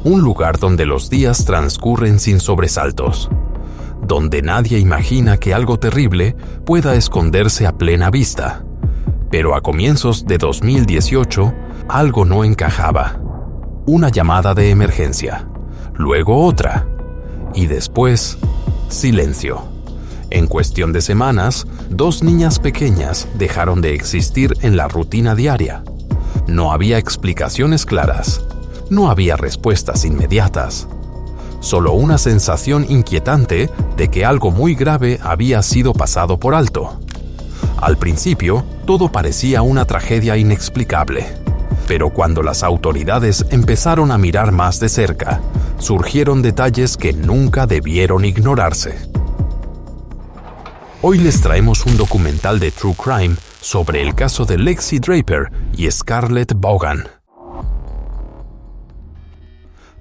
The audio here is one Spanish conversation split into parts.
un lugar donde los días transcurren sin sobresaltos, donde nadie imagina que algo terrible pueda esconderse a plena vista. Pero a comienzos de 2018, algo no encajaba. Una llamada de emergencia, luego otra, y después, silencio. En cuestión de semanas, 2 niñas pequeñas dejaron de existir en la rutina diaria. No había explicaciones claras, no había respuestas inmediatas. Solo una sensación inquietante de que algo muy grave había sido pasado por alto. Al principio, todo parecía una tragedia inexplicable, pero cuando las autoridades empezaron a mirar más de cerca, surgieron detalles que nunca debieron ignorarse. Hoy les traemos un documental de True Crime sobre el caso de Lexi Draper y Scarlett Vaughan.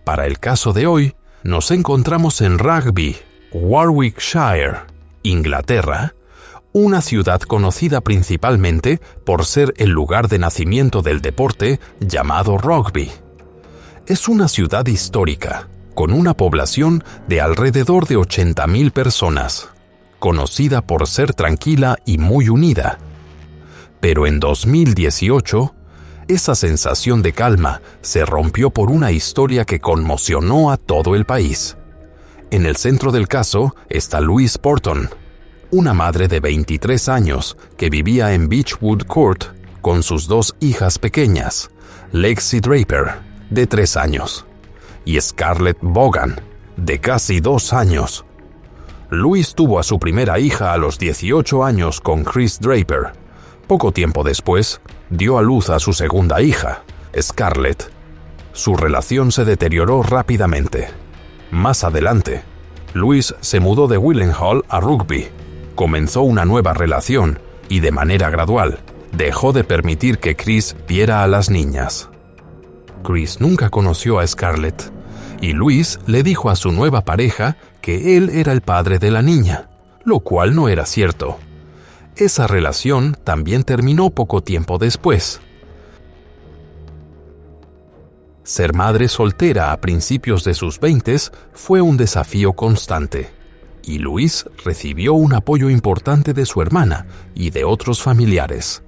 Para el caso de hoy, nos encontramos en Rugby, Warwickshire, Inglaterra, una ciudad conocida principalmente por ser el lugar de nacimiento del deporte llamado rugby. Es una ciudad histórica, con una población de alrededor de 80.000 personas, conocida por ser tranquila y muy unida. Pero en 2018, esa sensación de calma se rompió por una historia que conmocionó a todo el país. En el centro del caso está Louise Porton, una madre de 23 años que vivía en Beechwood Court con sus 2 hijas pequeñas, Lexi Draper, de 3 años, y Scarlett Vaughan, de casi 2 años. Louise tuvo a su primera hija a los 18 años con Chris Draper. Poco tiempo después, dio a luz a su segunda hija, Scarlett. Su relación se deterioró rápidamente. Más adelante, Louise se mudó de Willenhall a Rugby. Comenzó una nueva relación y, de manera gradual, dejó de permitir que Chris viera a las niñas. Chris nunca conoció a Scarlett, y Louise le dijo a su nueva pareja que él era el padre de la niña, lo cual no era cierto. Esa relación también terminó poco tiempo después. Ser madre soltera a principios de sus 20s fue un desafío constante, y Louise recibió un apoyo importante de su hermana y de otros familiares.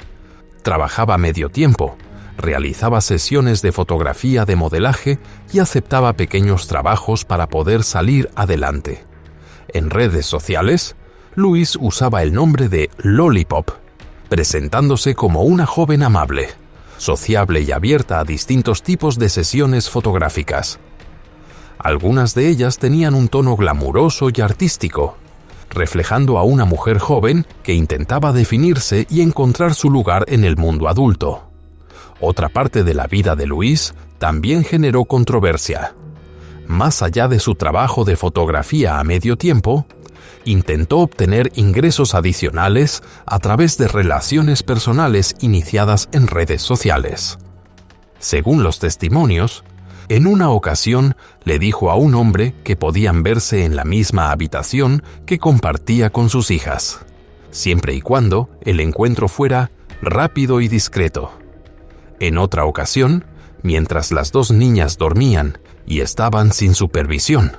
Trabajaba medio tiempo, realizaba sesiones de fotografía de modelaje y aceptaba pequeños trabajos para poder salir adelante. En redes sociales, Louise usaba el nombre de Lollipop, presentándose como una joven amable, sociable y abierta a distintos tipos de sesiones fotográficas. Algunas de ellas tenían un tono glamuroso y artístico, reflejando a una mujer joven que intentaba definirse y encontrar su lugar en el mundo adulto. Otra parte de la vida de Louise también generó controversia. Más allá de su trabajo de fotografía a medio tiempo, intentó obtener ingresos adicionales a través de relaciones personales iniciadas en redes sociales. Según los testimonios, en una ocasión le dijo a un hombre que podían verse en la misma habitación que compartía con sus hijas, siempre y cuando el encuentro fuera rápido y discreto. En otra ocasión, mientras las 2 niñas dormían y estaban sin supervisión,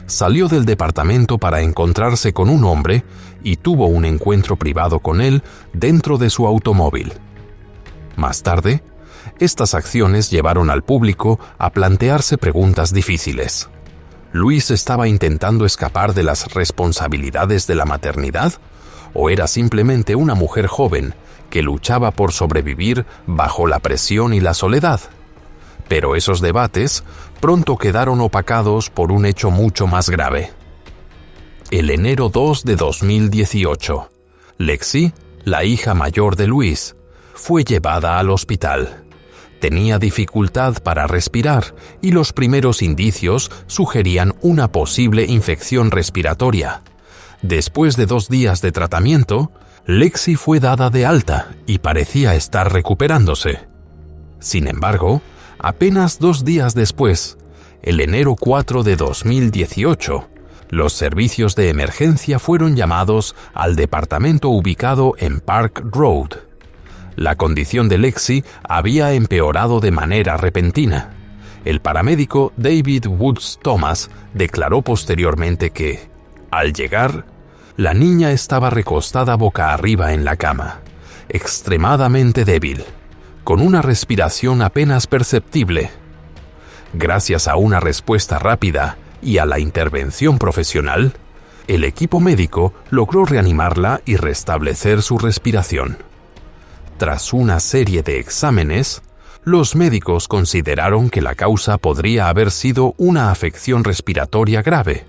salió del departamento para encontrarse con un hombre y tuvo un encuentro privado con él dentro de su automóvil. Más tarde, estas acciones llevaron al público a plantearse preguntas difíciles. ¿Louise estaba intentando escapar de las responsabilidades de la maternidad? ¿O era simplemente una mujer joven que luchaba por sobrevivir bajo la presión y la soledad? Pero esos debates pronto quedaron opacados por un hecho mucho más grave. El enero 2 de 2018, Lexi, la hija mayor de Louise, fue llevada al hospital. Tenía dificultad para respirar y los primeros indicios sugerían una posible infección respiratoria. Después de 2 días de tratamiento, Lexi fue dada de alta y parecía estar recuperándose. Sin embargo, apenas 2 días después, el enero 4 de 2018, los servicios de emergencia fueron llamados al departamento ubicado en Park Road. La condición de Lexi había empeorado de manera repentina, El paramédico David Woods Thomas declaró posteriormente que, al llegar, la niña estaba recostada boca arriba en la cama, extremadamente débil, con una respiración apenas perceptible. Gracias a una respuesta rápida y a la intervención profesional, el equipo médico logró reanimarla y restablecer su respiración. Tras una serie de exámenes, los médicos consideraron que la causa podría haber sido una afección respiratoria grave,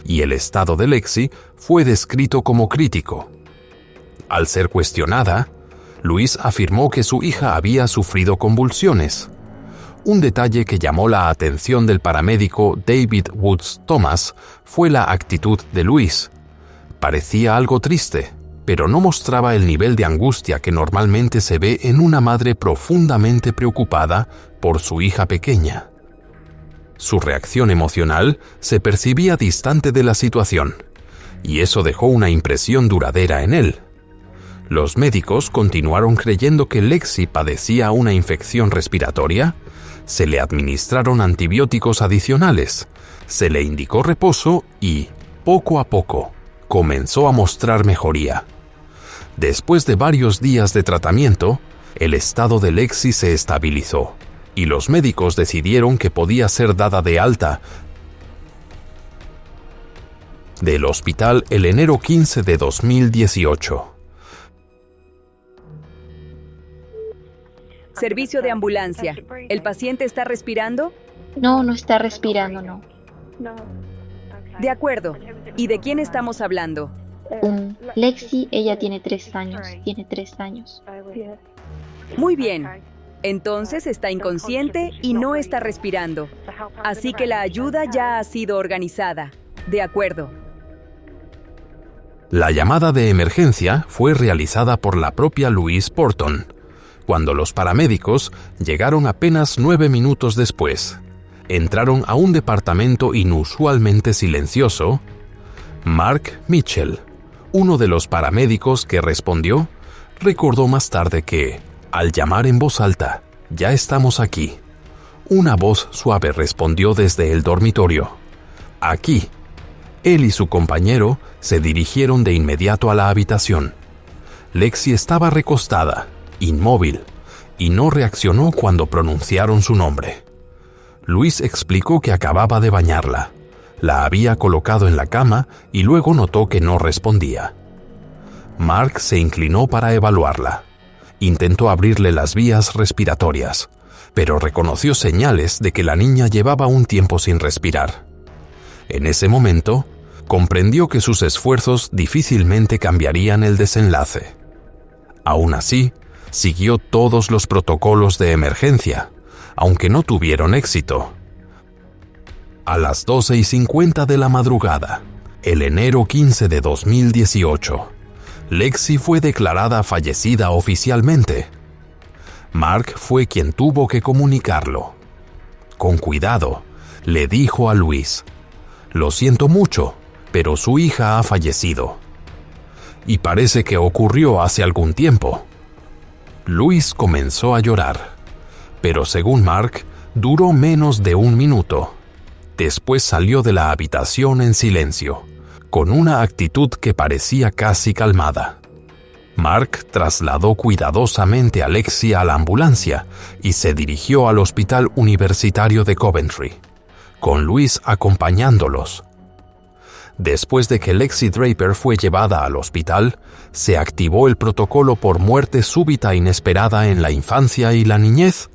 y el estado de Lexi fue descrito como crítico. Al ser cuestionada, Louise afirmó que su hija había sufrido convulsiones. Un detalle que llamó la atención del paramédico David Woods Thomas fue la actitud de Louise. Parecía algo triste, pero no mostraba el nivel de angustia que normalmente se ve en una madre profundamente preocupada por su hija pequeña. Su reacción emocional se percibía distante de la situación, y eso dejó una impresión duradera en él. Los médicos continuaron creyendo que Lexi padecía una infección respiratoria. Se le administraron antibióticos adicionales, se le indicó reposo y, poco a poco, comenzó a mostrar mejoría. Después de varios días de tratamiento, el estado de Lexi se estabilizó y los médicos decidieron que podía ser dada de alta del hospital el enero 15 de 2018. Servicio de ambulancia. ¿El paciente está respirando? No, no está respirando, no. De acuerdo. ¿Y de quién estamos hablando? Lexi, ella tiene 3 años. Tiene 3 años. Muy bien. Entonces está inconsciente y no está respirando. Así que la ayuda ya ha sido organizada. De acuerdo. La llamada de emergencia fue realizada por la propia Louise Porton, cuando los paramédicos llegaron apenas 9 minutos después. Entraron a un departamento inusualmente silencioso. Mark Mitchell, uno de los paramédicos que respondió, recordó más tarde que, al llamar en voz alta, «Ya estamos aquí», una voz suave respondió desde el dormitorio, «Aquí». Él y su compañero se dirigieron de inmediato a la habitación. Lexi estaba recostada, inmóvil, y no reaccionó cuando pronunciaron su nombre. Luis explicó que acababa de bañarla. La había colocado en la cama y luego notó que no respondía. Mark se inclinó para evaluarla. Intentó abrirle las vías respiratorias, pero reconoció señales de que la niña llevaba un tiempo sin respirar. En ese momento, comprendió que sus esfuerzos difícilmente cambiarían el desenlace. Aún así, siguió todos los protocolos de emergencia, aunque no tuvieron éxito. A las 12:50 de la madrugada, el enero 15 de 2018, Lexi fue declarada fallecida oficialmente. Mark fue quien tuvo que comunicarlo. Con cuidado, le dijo a Luis, «Lo siento mucho, pero su hija ha fallecido». Y parece que ocurrió hace algún tiempo. Luis comenzó a llorar, pero según Mark, duró menos de 1 minuto. Después salió de la habitación en silencio, con una actitud que parecía casi calmada. Mark trasladó cuidadosamente a Lexi a la ambulancia y se dirigió al Hospital Universitario de Coventry, con Luis acompañándolos. Después de que Lexi Draper fue llevada al hospital, se activó el protocolo por muerte súbita inesperada en la infancia y la niñez.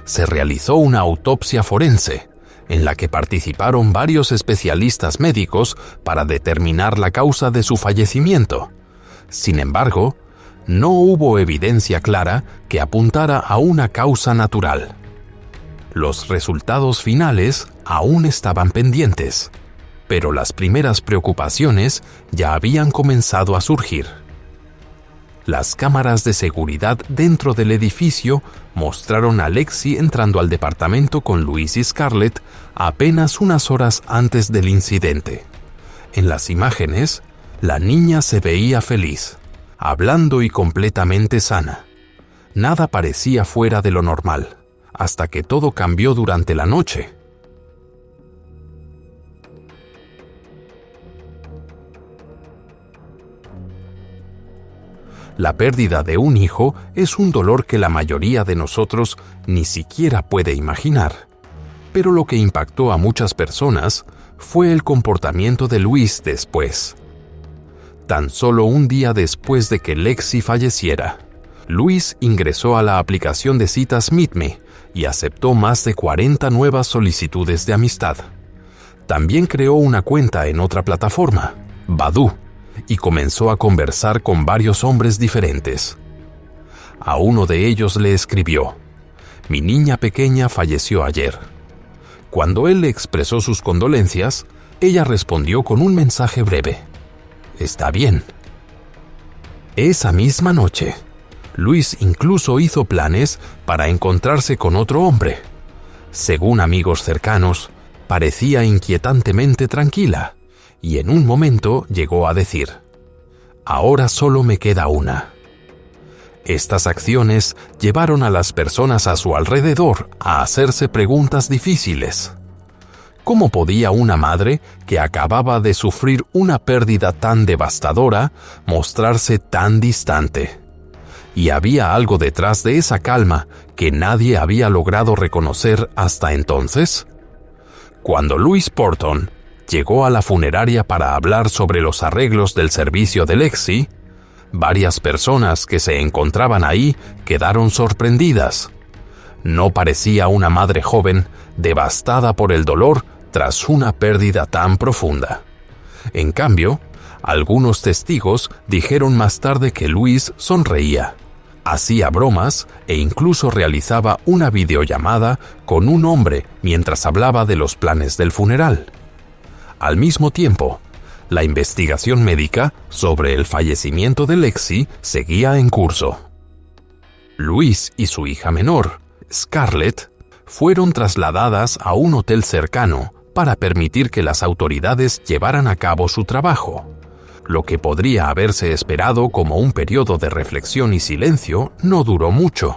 Se realizó una autopsia forense, en la que participaron varios especialistas médicos para determinar la causa de su fallecimiento. Sin embargo, no hubo evidencia clara que apuntara a una causa natural. Los resultados finales aún estaban pendientes, pero las primeras preocupaciones ya habían comenzado a surgir. Las cámaras de seguridad dentro del edificio mostraron a Lexi entrando al departamento con Luis y Scarlett apenas unas horas antes del incidente. En las imágenes, la niña se veía feliz, hablando y completamente sana. Nada parecía fuera de lo normal, hasta que todo cambió durante la noche. La pérdida de un hijo es un dolor que la mayoría de nosotros ni siquiera puede imaginar. Pero lo que impactó a muchas personas fue el comportamiento de Luis después. Tan solo un día después de que Lexi falleciera, Luis ingresó a la aplicación de citas Meet Me y aceptó más de 40 nuevas solicitudes de amistad. También creó una cuenta en otra plataforma, Badoo, y comenzó a conversar con varios hombres diferentes. A uno de ellos le escribió: «Mi niña pequeña falleció ayer». Cuando él le expresó sus condolencias, ella respondió con un mensaje breve: «Está bien». Esa misma noche, Luis incluso hizo planes para encontrarse con otro hombre. Según amigos cercanos, parecía inquietantemente tranquila, y en un momento llegó a decir: «Ahora solo me queda una». Estas acciones llevaron a las personas a su alrededor a hacerse preguntas difíciles. ¿Cómo podía una madre que acababa de sufrir una pérdida tan devastadora mostrarse tan distante? Y había algo detrás de esa calma que nadie había logrado reconocer hasta entonces. Cuando Louise Porton llegó a la funeraria para hablar sobre los arreglos del servicio de Lexi, varias personas que se encontraban ahí quedaron sorprendidas. No parecía una madre joven devastada por el dolor tras una pérdida tan profunda. En cambio, algunos testigos dijeron más tarde que Luis sonreía, hacía bromas e incluso realizaba una videollamada con un hombre mientras hablaba de los planes del funeral. Al mismo tiempo, la investigación médica sobre el fallecimiento de Lexi seguía en curso. Luis y su hija menor, Scarlett, fueron trasladadas a un hotel cercano para permitir que las autoridades llevaran a cabo su trabajo. Lo que podría haberse esperado como un periodo de reflexión y silencio no duró mucho.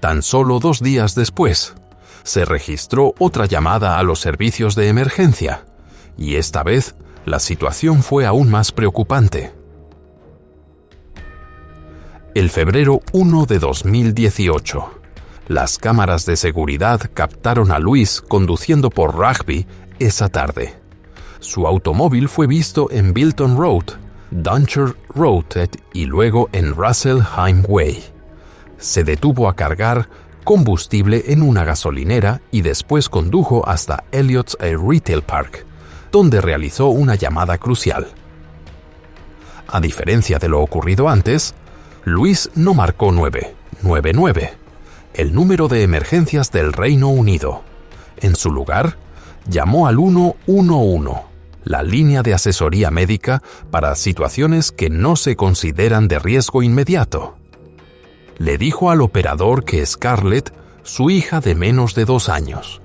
Tan solo 2 días después, se registró otra llamada a los servicios de emergencia, y esta vez la situación fue aún más preocupante. El febrero 1 de 2018, las cámaras de seguridad captaron a Luis conduciendo por Rugby esa tarde. Su automóvil fue visto en Bilton Road, Duncher Road y luego en Russellheim Way. Se detuvo a cargar combustible en una gasolinera y después condujo hasta Elliott's Retail Park, donde realizó una llamada crucial. A diferencia de lo ocurrido antes, Luis no marcó 999, el número de emergencias del Reino Unido. En su lugar, llamó al 111, la línea de asesoría médica para situaciones que no se consideran de riesgo inmediato. Le dijo al operador que Scarlett, su hija de menos de 2 años,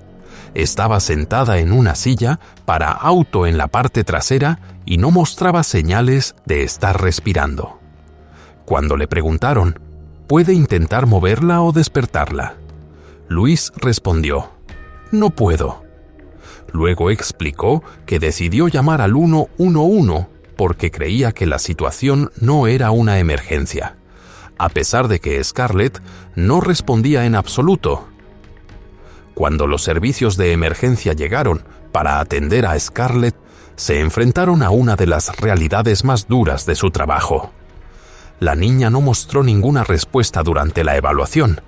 estaba sentada en una silla para auto en la parte trasera y no mostraba señales de estar respirando. Cuando le preguntaron, ¿puede intentar moverla o despertarla?, Luis respondió, «No puedo». Luego explicó que decidió llamar al 111 porque creía que la situación no era una emergencia, a pesar de que Scarlett no respondía en absoluto. Cuando los servicios de emergencia llegaron para atender a Scarlett, se enfrentaron a una de las realidades más duras de su trabajo. La niña no mostró ninguna respuesta durante la evaluación.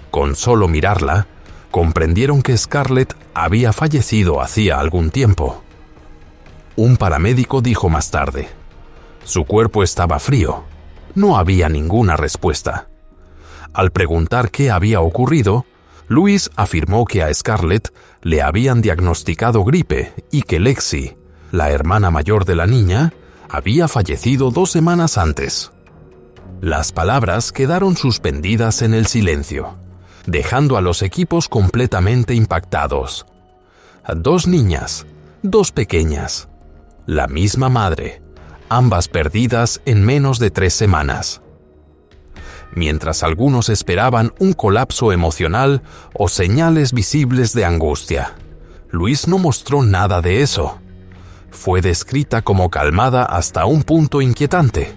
Con solo mirarla, comprendieron que Scarlett había fallecido hacía algún tiempo. Un paramédico dijo más tarde, «Su cuerpo estaba frío. No había ninguna respuesta». Al preguntar qué había ocurrido, Luis afirmó que a Scarlett le habían diagnosticado gripe y que Lexi, la hermana mayor de la niña, había fallecido 2 semanas antes. Las palabras quedaron suspendidas en el silencio, dejando a los equipos completamente impactados. 2 niñas, 2 pequeñas, la misma madre, ambas perdidas en menos de 3 semanas. mientras algunos esperaban un colapso emocional o señales visibles de angustia. Louise no mostró nada de eso. Fue descrita como calmada hasta un punto inquietante,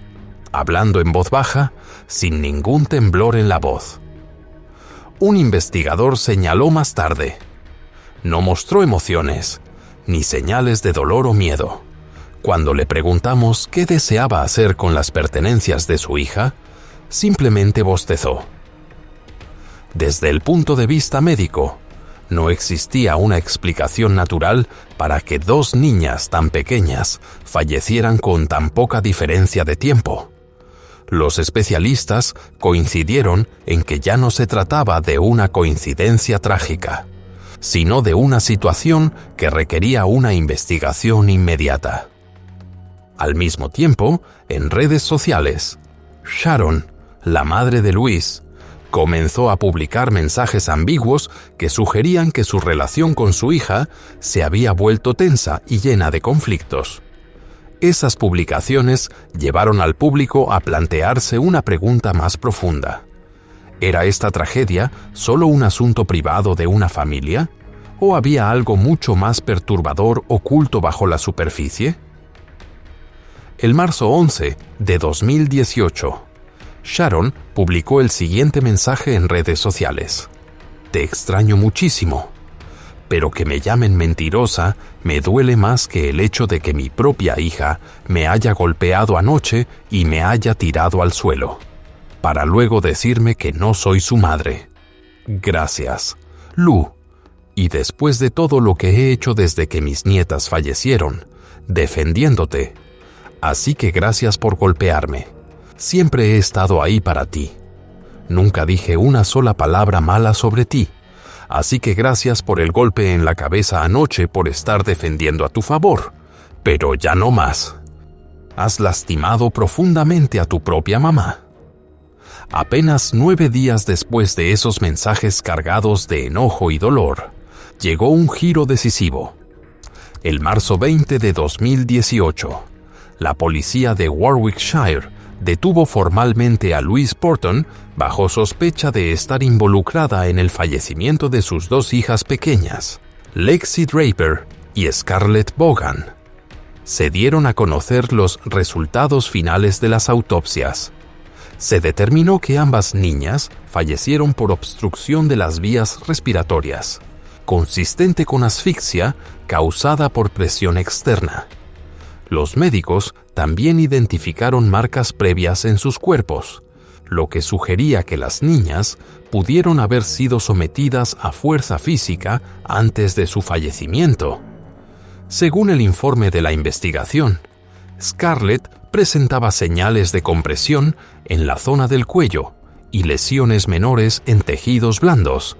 hablando en voz baja, sin ningún temblor en la voz. Un investigador señaló más tarde: no mostró emociones, ni señales de dolor o miedo. Cuando le preguntamos qué deseaba hacer con las pertenencias de su hija, simplemente bostezó. Desde el punto de vista médico, no existía una explicación natural para que dos niñas tan pequeñas fallecieran con tan poca diferencia de tiempo. Los especialistas coincidieron en que ya no se trataba de una coincidencia trágica, sino de una situación que requería una investigación inmediata. Al mismo tiempo, en redes sociales, Sharon, la madre de Louise, comenzó a publicar mensajes ambiguos que sugerían que su relación con su hija se había vuelto tensa y llena de conflictos. Esas publicaciones llevaron al público a plantearse una pregunta más profunda. ¿Era esta tragedia solo un asunto privado de una familia? ¿O había algo mucho más perturbador oculto bajo la superficie? El marzo 11 de 2018, Sharon publicó el siguiente mensaje en redes sociales: «Te extraño muchísimo, pero que me llamen mentirosa me duele más que el hecho de que mi propia hija me haya golpeado anoche y me haya tirado al suelo, para luego decirme que no soy su madre. Gracias, Lou, y después de todo lo que he hecho desde que mis nietas fallecieron, defendiéndote. Así que gracias por golpearme. Siempre he estado ahí para ti. Nunca dije una sola palabra mala sobre ti. Así que gracias por el golpe en la cabeza anoche por estar defendiendo a tu favor. Pero ya no más. Has lastimado profundamente a tu propia mamá». Apenas 9 días después de esos mensajes cargados de enojo y dolor, llegó un giro decisivo. El marzo 20 de 2018, la policía de Warwickshire detuvo formalmente a Louise Porton bajo sospecha de estar involucrada en el fallecimiento de sus 2 hijas pequeñas, Lexi Draper y Scarlett Bogan. Se dieron a conocer los resultados finales de las autopsias. Se determinó que ambas niñas fallecieron por obstrucción de las vías respiratorias, consistente con asfixia causada por presión externa. Los médicos también identificaron marcas previas en sus cuerpos, lo que sugería que las niñas pudieron haber sido sometidas a fuerza física antes de su fallecimiento. Según el informe de la investigación, Scarlett presentaba señales de compresión en la zona del cuello y lesiones menores en tejidos blandos,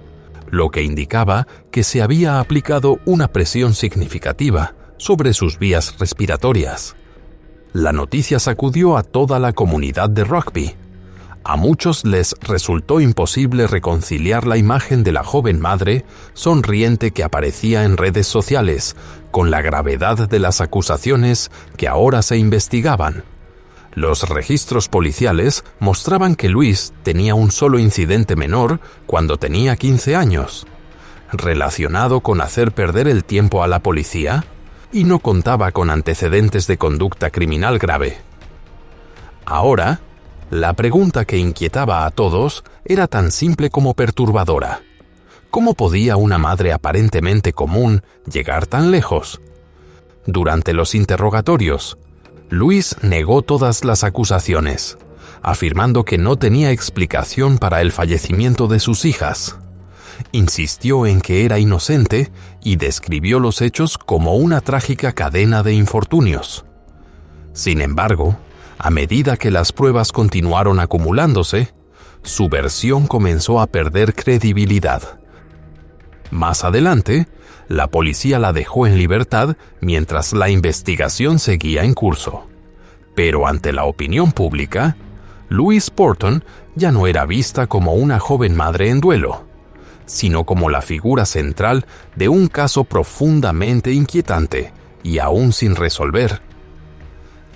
lo que indicaba que se había aplicado una presión significativa sobre sus vías respiratorias. La noticia sacudió a toda la comunidad de rugby. A muchos les resultó imposible reconciliar la imagen de la joven madre sonriente que aparecía en redes sociales con la gravedad de las acusaciones que ahora se investigaban. Los registros policiales mostraban que Louise tenía un solo incidente menor cuando tenía 15 años, relacionado con hacer perder el tiempo a la policía, y no contaba con antecedentes de conducta criminal grave. Ahora, la pregunta que inquietaba a todos era tan simple como perturbadora. ¿Cómo podía una madre aparentemente común llegar tan lejos? Durante los interrogatorios, Louise negó todas las acusaciones, afirmando que no tenía explicación para el fallecimiento de sus hijas. Insistió en que era inocente y describió los hechos como una trágica cadena de infortunios. Sin embargo, a medida que las pruebas continuaron acumulándose, su versión comenzó a perder credibilidad. Más adelante, la policía la dejó en libertad mientras la investigación seguía en curso. Pero ante la opinión pública, Louise Porton ya no era vista como una joven madre en duelo, sino como la figura central de un caso profundamente inquietante y aún sin resolver.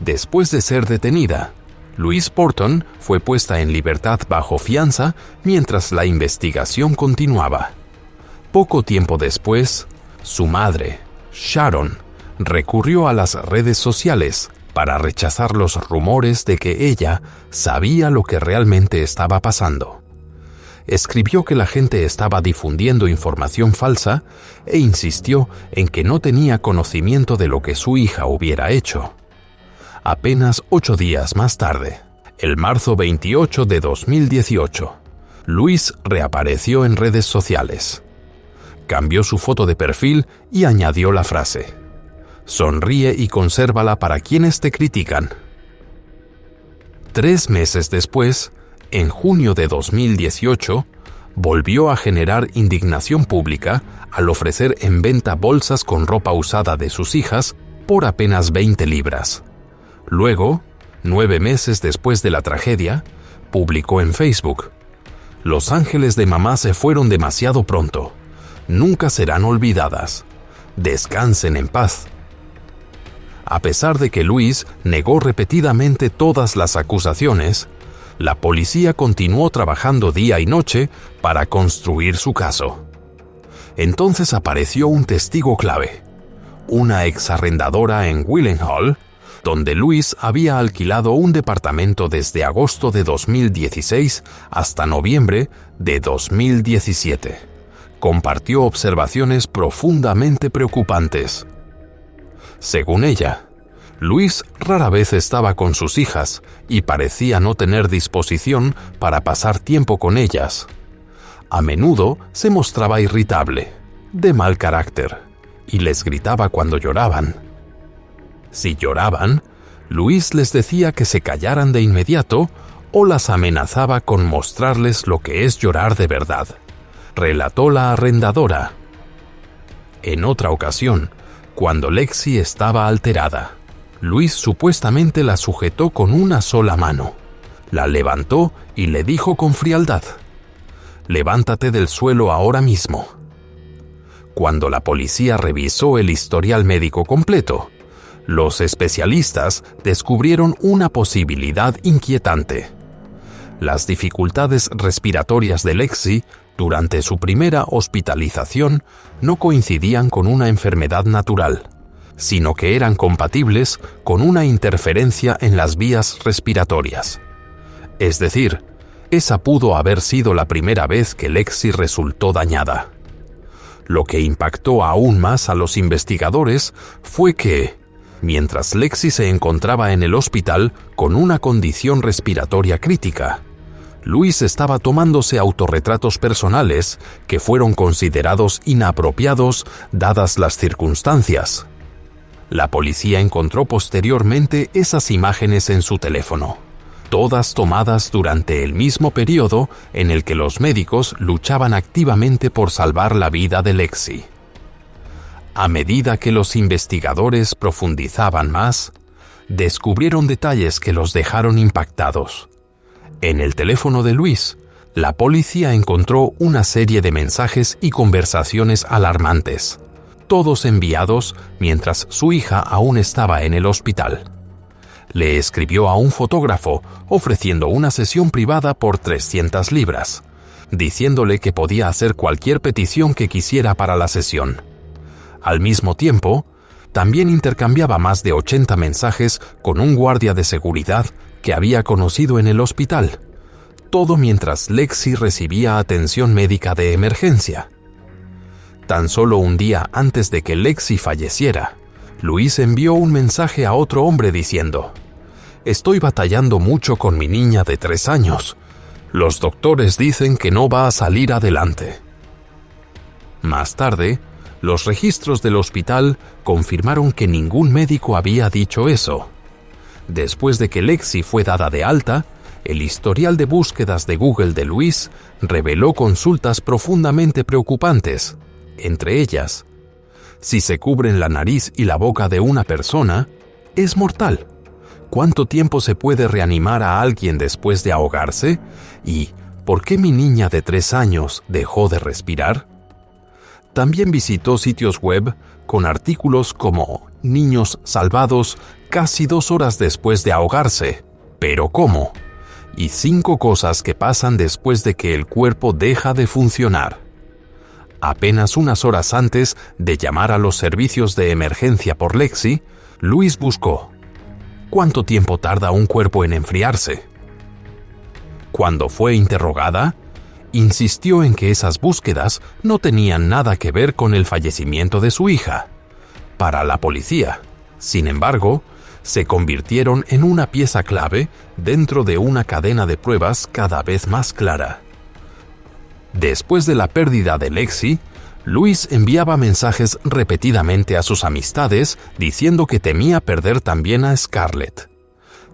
Después de ser detenida, Louise Porton fue puesta en libertad bajo fianza mientras la investigación continuaba. Poco tiempo después, su madre, Sharon, recurrió a las redes sociales para rechazar los rumores de que ella sabía lo que realmente estaba pasando. Escribió que la gente estaba difundiendo información falsa e insistió en que no tenía conocimiento de lo que su hija hubiera hecho. Apenas 8 días más tarde, el marzo 28 de 2018, Louise reapareció en redes sociales. Cambió su foto de perfil y añadió la frase: «Sonríe y consérvala para quienes te critican». 3 meses después, en junio de 2018, volvió a generar indignación pública al ofrecer en venta bolsas con ropa usada de sus hijas por apenas 20 libras. Luego, 9 meses después de la tragedia, publicó en Facebook: «Los ángeles de mamá se fueron demasiado pronto. Nunca serán olvidadas. Descansen en paz». A pesar de que Louise negó repetidamente todas las acusaciones, la policía continuó trabajando día y noche para construir su caso. Entonces apareció un testigo clave, una exarrendadora en Willenhall, donde Louise había alquilado un departamento desde agosto de 2016 hasta noviembre de 2017. Compartió observaciones profundamente preocupantes. Según ella, Louise rara vez estaba con sus hijas y parecía no tener disposición para pasar tiempo con ellas. A menudo se mostraba irritable, de mal carácter, y les gritaba cuando lloraban. Si lloraban, Louise les decía que se callaran de inmediato o las amenazaba con mostrarles lo que es llorar de verdad, relató la arrendadora. En otra ocasión, cuando Lexi estaba alterada, Louise supuestamente la sujetó con una sola mano, la levantó y le dijo con frialdad: «Levántate del suelo ahora mismo». Cuando la policía revisó el historial médico completo, los especialistas descubrieron una posibilidad inquietante. Las dificultades respiratorias de Lexi durante su primera hospitalización no coincidían con una enfermedad natural, sino que eran compatibles con una interferencia en las vías respiratorias. Es decir, esa pudo haber sido la primera vez que Lexi resultó dañada. Lo que impactó aún más a los investigadores fue que, mientras Lexi se encontraba en el hospital con una condición respiratoria crítica, Louise estaba tomándose autorretratos personales que fueron considerados inapropiados dadas las circunstancias. La policía encontró posteriormente esas imágenes en su teléfono, todas tomadas durante el mismo periodo en el que los médicos luchaban activamente por salvar la vida de Lexi. A medida que los investigadores profundizaban más, descubrieron detalles que los dejaron impactados. En el teléfono de Louise, la policía encontró una serie de mensajes y conversaciones alarmantes, todos enviados mientras su hija aún estaba en el hospital. Le escribió a un fotógrafo ofreciendo una sesión privada por 300 libras, diciéndole que podía hacer cualquier petición que quisiera para la sesión. Al mismo tiempo, también intercambiaba más de 80 mensajes con un guardia de seguridad que había conocido en el hospital, todo mientras Lexi recibía atención médica de emergencia. Tan solo un día antes de que Lexi falleciera, Louise envió un mensaje a otro hombre diciendo: «Estoy batallando mucho con mi niña de 3 años. Los doctores dicen que no va a salir adelante». Más tarde, los registros del hospital confirmaron que ningún médico había dicho eso. Después de que Lexi fue dada de alta, el historial de búsquedas de Google de Louise reveló consultas profundamente preocupantes. Entre ellas: si se cubren la nariz y la boca de una persona, es mortal. ¿Cuánto tiempo se puede reanimar a alguien después de ahogarse? ¿Y por qué mi niña de 3 años dejó de respirar? También visitó sitios web con artículos como «Niños salvados casi 2 horas después de ahogarse» ¿Pero cómo? Y 5 cosas que pasan después de que el cuerpo deja de funcionar. Apenas unas horas antes de llamar a los servicios de emergencia por Lexi, Louise buscó: ¿cuánto tiempo tarda un cuerpo en enfriarse? Cuando fue interrogada, insistió en que esas búsquedas no tenían nada que ver con el fallecimiento de su hija. Para la policía, sin embargo, se convirtieron en una pieza clave dentro de una cadena de pruebas cada vez más clara. Después de la pérdida de Lexi, Louise enviaba mensajes repetidamente a sus amistades diciendo que temía perder también a Scarlett.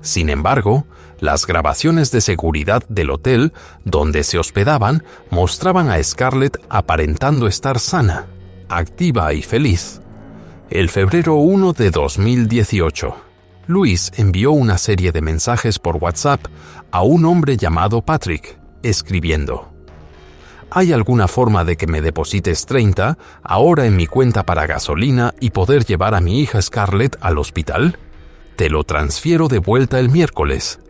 Sin embargo, las grabaciones de seguridad del hotel donde se hospedaban mostraban a Scarlett aparentando estar sana, activa y feliz. El febrero 1 de 2018, Louise envió una serie de mensajes por WhatsApp a un hombre llamado Patrick, escribiendo: ¿hay alguna forma de que me deposites 30 ahora en mi cuenta para gasolina y poder llevar a mi hija Scarlett al hospital? Te lo transfiero de vuelta el miércoles.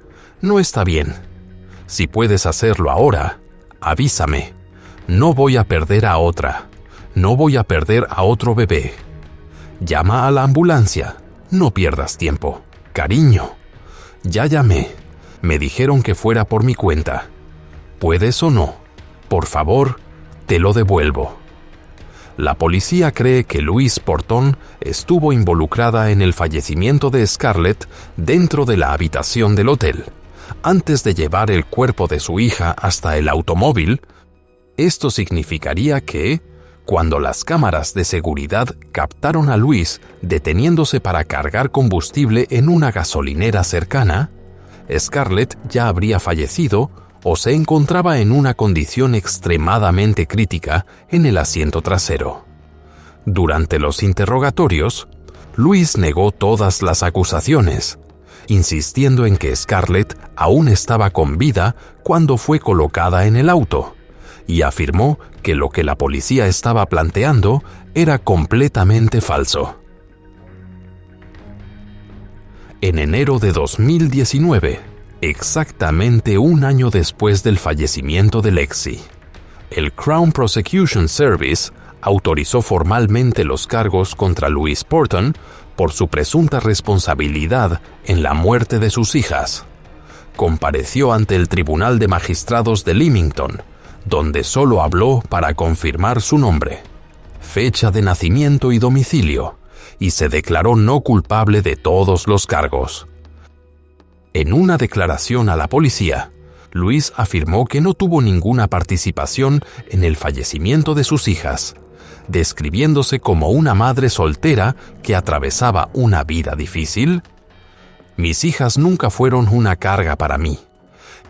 No está bien. Si puedes hacerlo ahora, avísame. No voy a perder a otra. No voy a perder a otro bebé. Llama a la ambulancia. No pierdas tiempo. Cariño. Ya llamé. Me dijeron que fuera por mi cuenta. ¿Puedes o no? Por favor, te lo devuelvo. La policía cree que Louise Porton estuvo involucrada en el fallecimiento de Scarlett dentro de la habitación del hotel. Antes de llevar el cuerpo de su hija hasta el automóvil, esto significaría que, cuando las cámaras de seguridad captaron a Louise deteniéndose para cargar combustible en una gasolinera cercana, Scarlett ya habría fallecido o se encontraba en una condición extremadamente crítica en el asiento trasero. Durante los interrogatorios, Louise negó todas las acusaciones, insistiendo en que Scarlett aún estaba con vida cuando fue colocada en el auto, y afirmó que lo que la policía estaba planteando era completamente falso. En enero de 2019, exactamente un año después del fallecimiento de Lexi, el Crown Prosecution Service autorizó formalmente los cargos contra Louise Porton por su presunta responsabilidad en la muerte de sus hijas. Compareció ante el Tribunal de Magistrados de Leamington, donde solo habló para confirmar su nombre, fecha de nacimiento y domicilio, y se declaró no culpable de todos los cargos. En una declaración a la policía, Louise afirmó que no tuvo ninguna participación en el fallecimiento de sus hijas, describiéndose como una madre soltera que atravesaba una vida difícil. Mis hijas nunca fueron una carga para mí,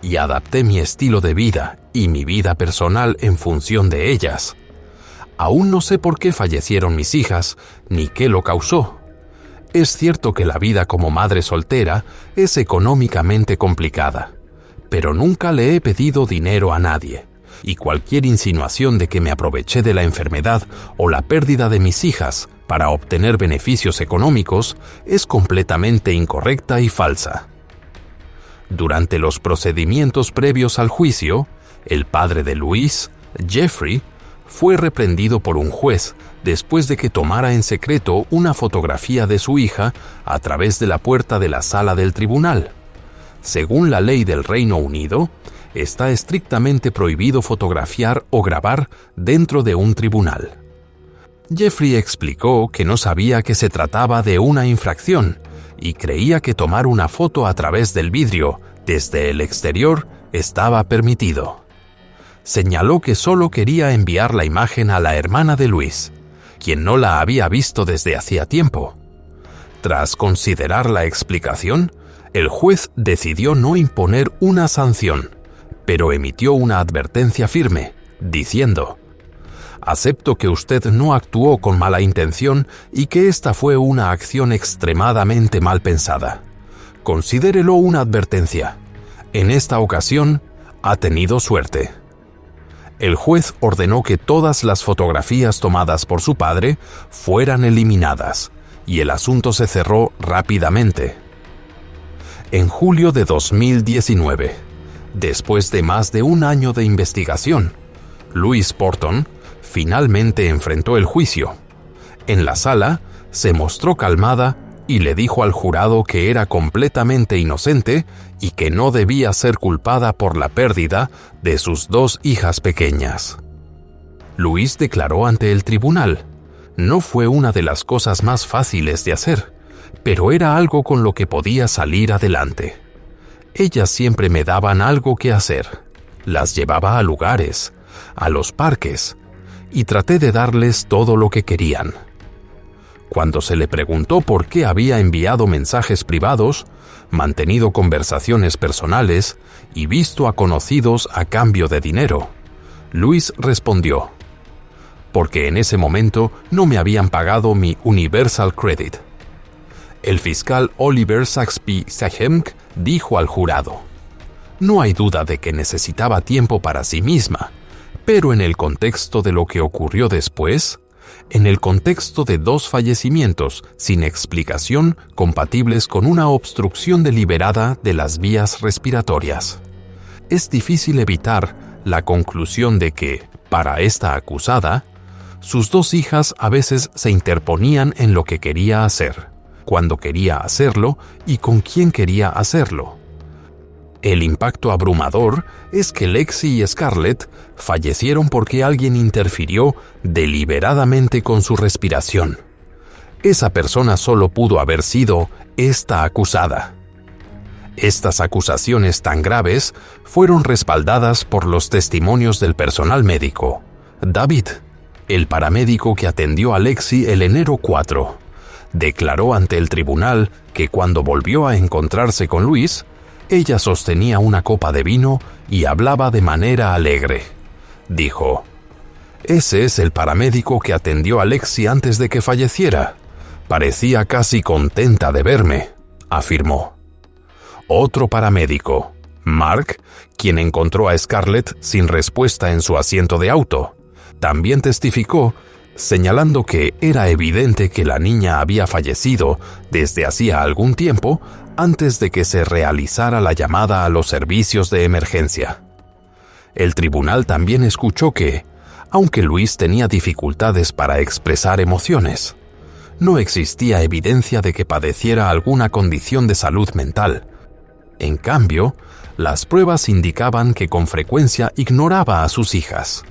y adapté mi estilo de vida y mi vida personal en función de ellas. Aún no sé por qué fallecieron mis hijas, ni qué lo causó. Es cierto que la vida como madre soltera es económicamente complicada, pero nunca le he pedido dinero a nadie, y cualquier insinuación de que me aproveché de la enfermedad o la pérdida de mis hijas para obtener beneficios económicos es completamente incorrecta y falsa. Durante los procedimientos previos al juicio, el padre de Louise, Jeffrey, fue reprendido por un juez después de que tomara en secreto una fotografía de su hija a través de la puerta de la sala del tribunal. Según la ley del Reino Unido, está estrictamente prohibido fotografiar o grabar dentro de un tribunal. Jeffrey explicó que no sabía que se trataba de una infracción y creía que tomar una foto a través del vidrio desde el exterior estaba permitido. Señaló que solo quería enviar la imagen a la hermana de Louise, quien no la había visto desde hacía tiempo. Tras considerar la explicación, el juez decidió no imponer una sanción, pero emitió una advertencia firme, diciendo: «Acepto que usted no actuó con mala intención y que esta fue una acción extremadamente mal pensada. Considérelo una advertencia. En esta ocasión, ha tenido suerte». El juez ordenó que todas las fotografías tomadas por su padre fueran eliminadas, y el asunto se cerró rápidamente. En julio de 2019, después de más de un año de investigación, Louise Porton finalmente enfrentó el juicio. En la sala, se mostró calmada y le dijo al jurado que era completamente inocente y que no debía ser culpada por la pérdida de sus 2 hijas pequeñas. Louise declaró ante el tribunal. No fue una de las cosas más fáciles de hacer, pero era algo con lo que podía salir adelante. Ellas siempre me daban algo que hacer. Las llevaba a lugares, a los parques, y traté de darles todo lo que querían. Cuando se le preguntó por qué había enviado mensajes privados, mantenido conversaciones personales y visto a conocidos a cambio de dinero, Louise respondió: porque en ese momento no me habían pagado mi Universal Credit. El fiscal Oliver Saxby-Sahemk dijo al jurado: no hay duda de que necesitaba tiempo para sí misma, pero en el contexto de lo que ocurrió después, en el contexto de 2 fallecimientos sin explicación compatibles con una obstrucción deliberada de las vías respiratorias, es difícil evitar la conclusión de que, para esta acusada, sus 2 hijas a veces se interponían en lo que quería hacer, cuando quería hacerlo y con quién quería hacerlo. El impacto abrumador es que Lexi y Scarlett fallecieron porque alguien interfirió deliberadamente con su respiración. Esa persona solo pudo haber sido esta acusada. Estas acusaciones tan graves fueron respaldadas por los testimonios del personal médico. David, el paramédico que atendió a Lexi el enero 4, declaró ante el tribunal que cuando volvió a encontrarse con Louise, ella sostenía una copa de vino y hablaba de manera alegre. Dijo: ese es el paramédico que atendió a Lexi antes de que falleciera. Parecía casi contenta de verme, afirmó. Otro paramédico, Mark, quien encontró a Scarlett sin respuesta en su asiento de auto, también testificó, señalando que era evidente que la niña había fallecido desde hacía algún tiempo antes de que se realizara la llamada a los servicios de emergencia. El tribunal también escuchó que, aunque Louise tenía dificultades para expresar emociones, no existía evidencia de que padeciera alguna condición de salud mental. En cambio, las pruebas indicaban que con frecuencia ignoraba a sus hijas,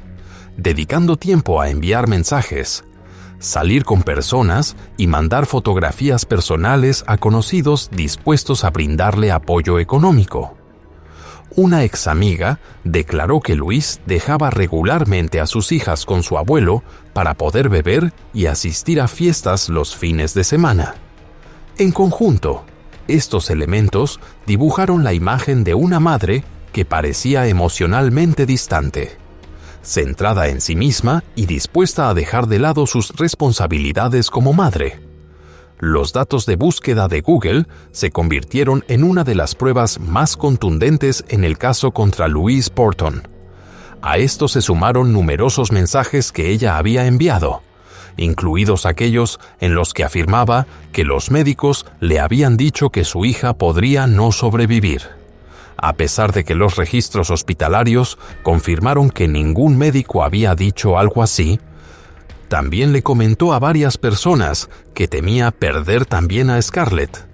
dedicando tiempo a enviar mensajes, salir con personas y mandar fotografías personales a conocidos dispuestos a brindarle apoyo económico. Una examiga declaró que Louise dejaba regularmente a sus hijas con su abuelo para poder beber y asistir a fiestas los fines de semana. En conjunto, estos elementos dibujaron la imagen de una madre que parecía emocionalmente distante, centrada en sí misma y dispuesta a dejar de lado sus responsabilidades como madre. Los datos de búsqueda de Google se convirtieron en una de las pruebas más contundentes en el caso contra Louise Porton. A esto se sumaron numerosos mensajes que ella había enviado, incluidos aquellos en los que afirmaba que los médicos le habían dicho que su hija podría no sobrevivir, a pesar de que los registros hospitalarios confirmaron que ningún médico había dicho algo así. También le comentó a varias personas que temía perder también a Scarlett,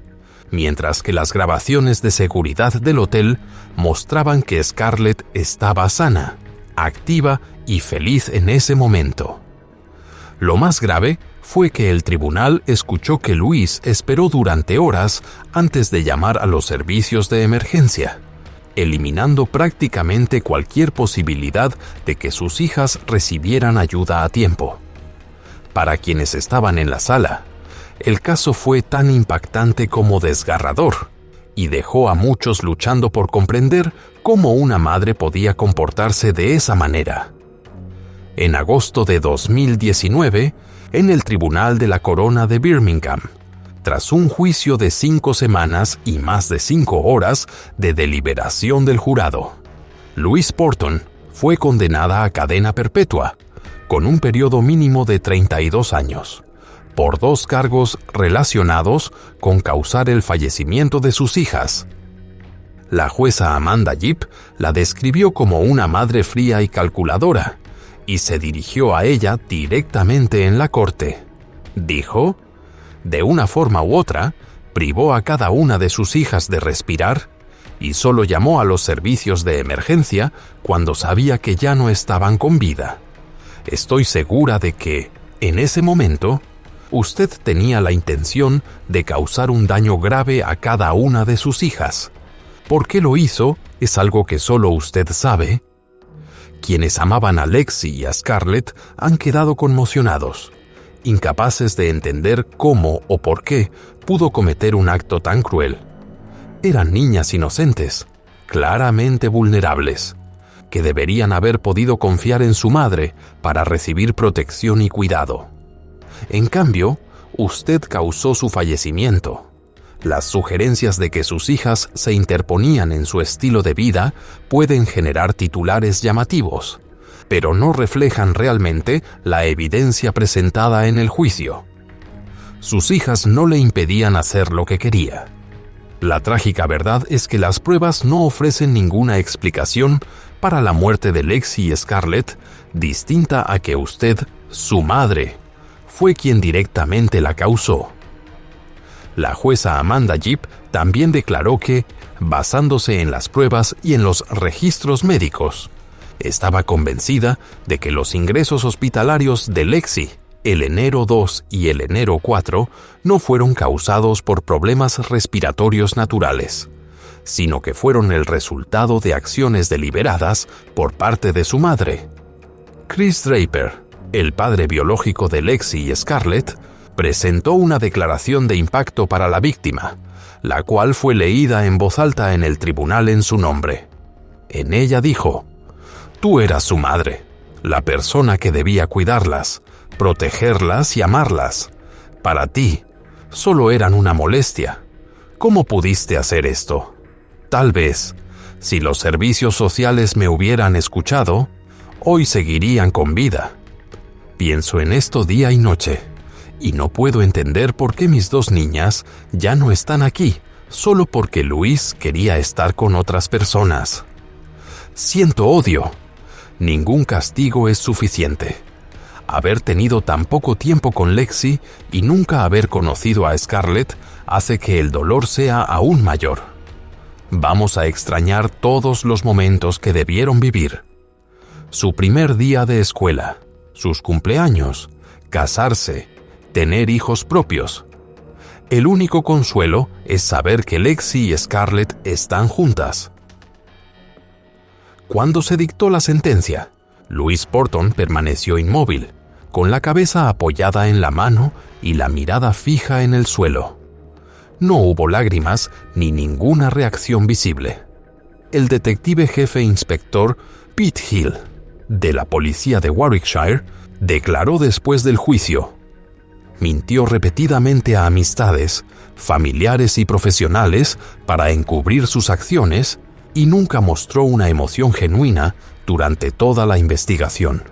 mientras que las grabaciones de seguridad del hotel mostraban que Scarlett estaba sana, activa y feliz en ese momento. Lo más grave fue que el tribunal escuchó que Louise esperó durante horas antes de llamar a los servicios de emergencia, eliminando prácticamente cualquier posibilidad de que sus hijas recibieran ayuda a tiempo. Para quienes estaban en la sala, el caso fue tan impactante como desgarrador y dejó a muchos luchando por comprender cómo una madre podía comportarse de esa manera. En agosto de 2019, en el Tribunal de la Corona de Birmingham, tras un juicio de 5 semanas y más de 5 horas de deliberación del jurado, Louise Porton fue condenada a cadena perpetua, con un periodo mínimo de 32 años, por 2 cargos relacionados con causar el fallecimiento de sus hijas. La jueza Amanda Yip la describió como una madre fría y calculadora, y se dirigió a ella directamente en la corte. Dijo, de una forma u otra, privó a cada una de sus hijas de respirar y solo llamó a los servicios de emergencia cuando sabía que ya no estaban con vida. Estoy segura de que, en ese momento, usted tenía la intención de causar un daño grave a cada una de sus hijas. ¿Por qué lo hizo? Es algo que solo usted sabe. Quienes amaban a Lexi y a Scarlett han quedado conmocionados, incapaces de entender cómo o por qué pudo cometer un acto tan cruel. Eran niñas inocentes, claramente vulnerables, que deberían haber podido confiar en su madre para recibir protección y cuidado. En cambio, usted causó su fallecimiento. Las sugerencias de que sus hijas se interponían en su estilo de vida pueden generar titulares llamativos, pero no reflejan realmente la evidencia presentada en el juicio. Sus hijas no le impedían hacer lo que quería. La trágica verdad es que las pruebas no ofrecen ninguna explicación para la muerte de Lexi y Scarlett, distinta a que usted, su madre, fue quien directamente la causó. La jueza Amanda Yip también declaró que, basándose en las pruebas y en los registros médicos, estaba convencida de que los ingresos hospitalarios de Lexi, el enero 2 y el enero 4, no fueron causados por problemas respiratorios naturales, sino que fueron el resultado de acciones deliberadas por parte de su madre. Chris Draper, el padre biológico de Lexi y Scarlett, presentó una declaración de impacto para la víctima, la cual fue leída en voz alta en el tribunal en su nombre. En ella dijo, «Tú eras su madre, la persona que debía cuidarlas, protegerlas y amarlas. Para ti, solo eran una molestia. ¿Cómo pudiste hacer esto? Tal vez, si los servicios sociales me hubieran escuchado, hoy seguirían con vida. Pienso en esto día y noche, y no puedo entender por qué mis 2 niñas ya no están aquí, solo porque Luis quería estar con otras personas. Siento odio. Ningún castigo es suficiente. Haber tenido tan poco tiempo con Lexi y nunca haber conocido a Scarlett hace que el dolor sea aún mayor. Vamos a extrañar todos los momentos que debieron vivir. Su primer día de escuela, sus cumpleaños, casarse, tener hijos propios. El único consuelo es saber que Lexi y Scarlett están juntas. Cuando se dictó la sentencia, Louise Porton permaneció inmóvil, con la cabeza apoyada en la mano y la mirada fija en el suelo. No hubo lágrimas ni ninguna reacción visible. El detective jefe inspector Pete Hill, de la policía de Warwickshire, declaró después del juicio: mintió repetidamente a amistades, familiares y profesionales para encubrir sus acciones y nunca mostró una emoción genuina durante toda la investigación.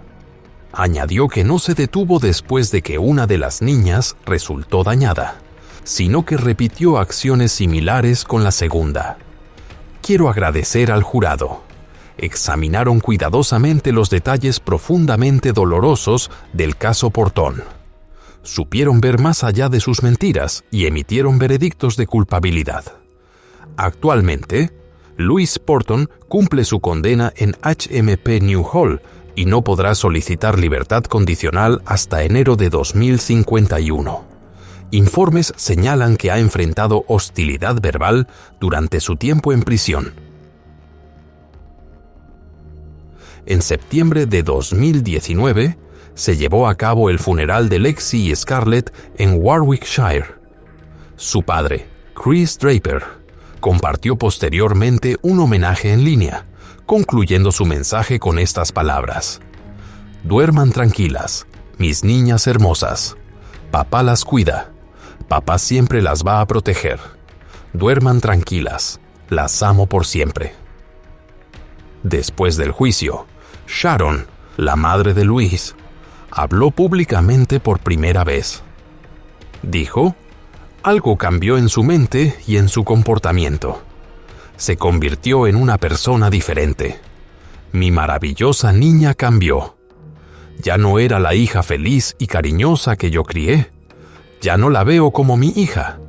Añadió que no se detuvo después de que una de las niñas resultó dañada, sino que repitió acciones similares con la segunda. Quiero agradecer al jurado. Examinaron cuidadosamente los detalles profundamente dolorosos del caso Porton. Supieron ver más allá de sus mentiras y emitieron veredictos de culpabilidad. Actualmente, Louise Porton cumple su condena en HMP New Hall y no podrá solicitar libertad condicional hasta enero de 2051. Informes señalan que ha enfrentado hostilidad verbal durante su tiempo en prisión. En septiembre de 2019, se llevó a cabo el funeral de Lexi y Scarlett en Warwickshire. Su padre, Chris Draper, compartió posteriormente un homenaje en línea, concluyendo su mensaje con estas palabras: «Duerman tranquilas, mis niñas hermosas. Papá las cuida. Papá siempre las va a proteger. Duerman tranquilas, las amo por siempre». Después del juicio, Sharon, la madre de Luis, habló públicamente por primera vez. Dijo, algo cambió en su mente y en su comportamiento. Se convirtió en una persona diferente. Mi maravillosa niña cambió. Ya no era la hija feliz y cariñosa que yo crié. Ya no la veo como mi hija.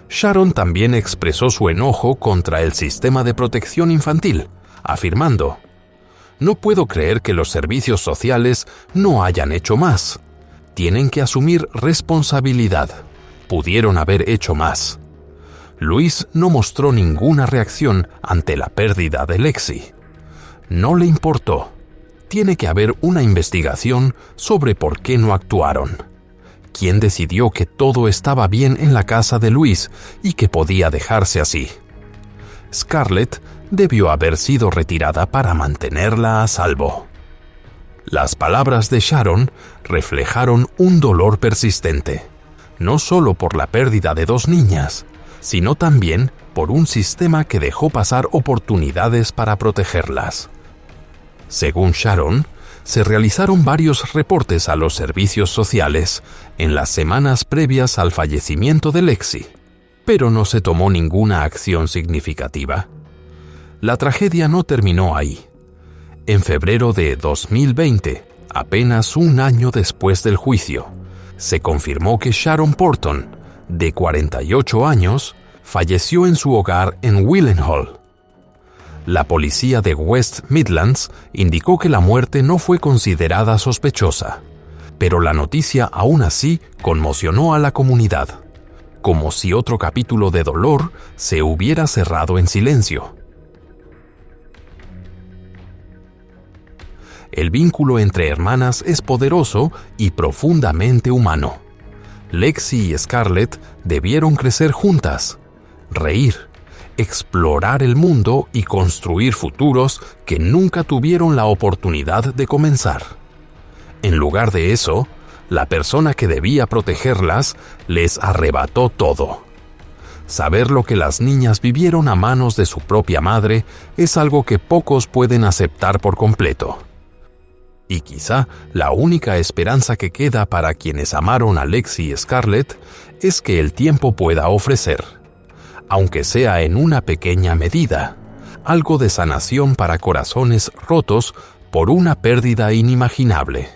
Sharon también expresó su enojo contra el sistema de protección infantil, afirmando, no puedo creer que los servicios sociales no hayan hecho más. Tienen que asumir responsabilidad. Pudieron haber hecho más. Luis no mostró ninguna reacción ante la pérdida de Lexi. No le importó. Tiene que haber una investigación sobre por qué no actuaron. ¿Quién decidió que todo estaba bien en la casa de Luis y que podía dejarse así? Scarlett debió haber sido retirada para mantenerla a salvo. Las palabras de Sharon reflejaron un dolor persistente, no solo por la pérdida de 2 niñas, sino también por un sistema que dejó pasar oportunidades para protegerlas. Según Sharon, se realizaron varios reportes a los servicios sociales en las semanas previas al fallecimiento de Lexi, pero no se tomó ninguna acción significativa. La tragedia no terminó ahí. En febrero de 2020, apenas un año después del juicio, se confirmó que Sharon Porton, de 48 años, falleció en su hogar en Willenhall. La policía de West Midlands indicó que la muerte no fue considerada sospechosa, pero la noticia aún así conmocionó a la comunidad, como si otro capítulo de dolor se hubiera cerrado en silencio. El vínculo entre hermanas es poderoso y profundamente humano. Lexi y Scarlett debieron crecer juntas, reír, explorar el mundo y construir futuros que nunca tuvieron la oportunidad de comenzar. En lugar de eso, la persona que debía protegerlas les arrebató todo. Saber lo que las niñas vivieron a manos de su propia madre es algo que pocos pueden aceptar por completo. Y quizá la única esperanza que queda para quienes amaron a Lexi y Scarlett es que el tiempo pueda ofrecer, aunque sea en una pequeña medida, algo de sanación para corazones rotos por una pérdida inimaginable.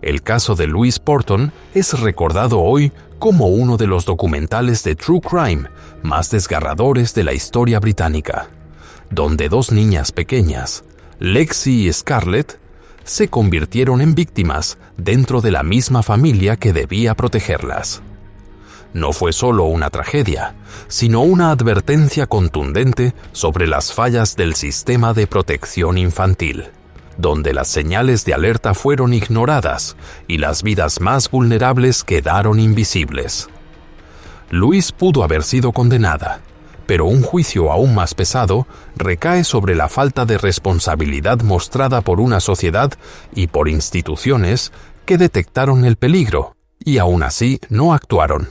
El caso de Louise Porton es recordado hoy como uno de los documentales de true crime más desgarradores de la historia británica, donde 2 niñas pequeñas, Lexi y Scarlett, se convirtieron en víctimas dentro de la misma familia que debía protegerlas. No fue solo una tragedia, sino una advertencia contundente sobre las fallas del sistema de protección infantil, donde las señales de alerta fueron ignoradas y las vidas más vulnerables quedaron invisibles. Louise pudo haber sido condenada, pero un juicio aún más pesado recae sobre la falta de responsabilidad mostrada por una sociedad y por instituciones que detectaron el peligro y aún así no actuaron.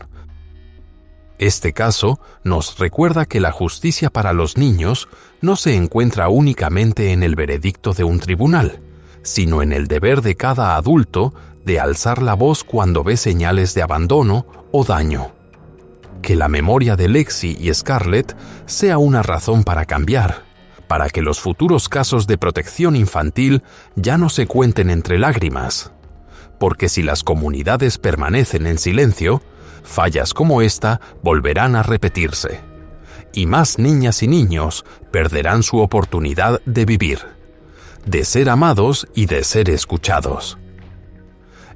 Este caso nos recuerda que la justicia para los niños no se encuentra únicamente en el veredicto de un tribunal, sino en el deber de cada adulto de alzar la voz cuando ve señales de abandono o daño. Que la memoria de Lexi y Scarlett sea una razón para cambiar, para que los futuros casos de protección infantil ya no se cuenten entre lágrimas. Porque si las comunidades permanecen en silencio, fallas como esta volverán a repetirse, y más niñas y niños perderán su oportunidad de vivir, de ser amados y de ser escuchados.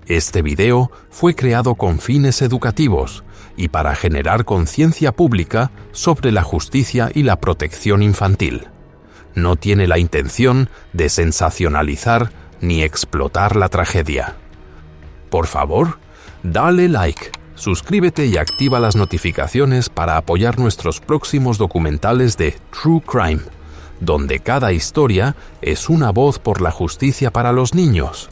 Este video fue creado con fines educativos y para generar conciencia pública sobre la justicia y la protección infantil. No tiene la intención de sensacionalizar ni explotar la tragedia. Por favor, dale like, suscríbete y activa las notificaciones para apoyar nuestros próximos documentales de True Crime, donde cada historia es una voz por la justicia para los niños,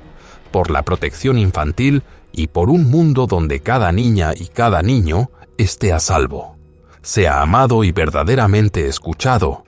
por la protección infantil y por un mundo donde cada niña y cada niño esté a salvo, sea amado y verdaderamente escuchado